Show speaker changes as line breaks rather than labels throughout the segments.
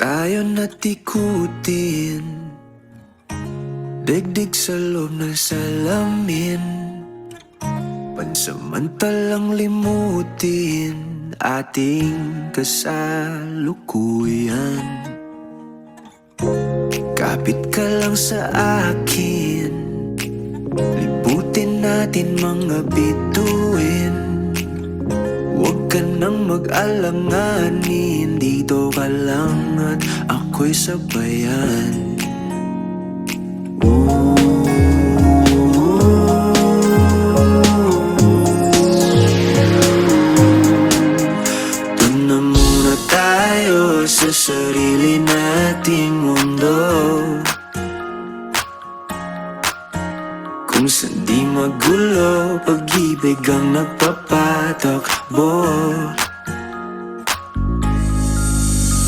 tayo natikutin, digdig sa loob ng salamin. Pansamantalang limutin ating kasalukuyan. Kapit ka lang sa akin, libutin natin mga bituin. Huwag ka nang mag-alanganin, dito ka lang at ako'y sabayan. Doon na muna tayo sa sarili nating mundo, kung saan di magulo, pag-ibig ang nagpapatakbo.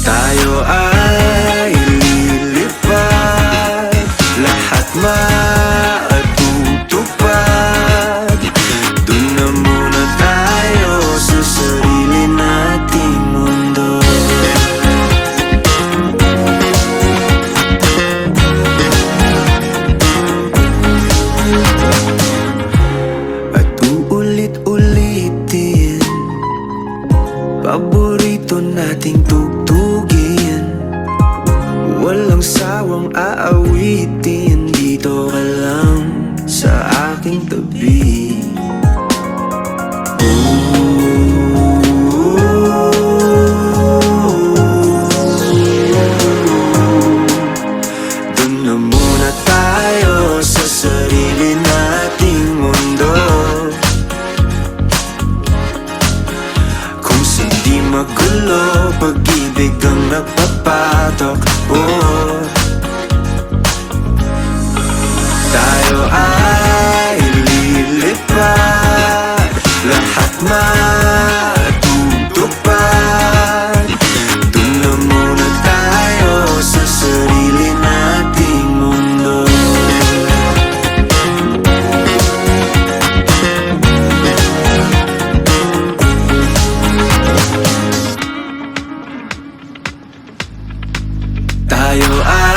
Tayo ay lilipad, lahat matutupad. Doon na muna tayo sa sarili nating mundo. At uulit-ulitin paborito nating tugtugin, walang sawang aawitin, dito ka lang sa aking tabi. Doon na muna tayo sa sarili nating mundo, kung saan di magulo, pag-ibig ang nagpapatakbo. Tayo ay lilipad, lahat matutupad. Doon na muna tayo sa sarili nating mundo. Tayo ay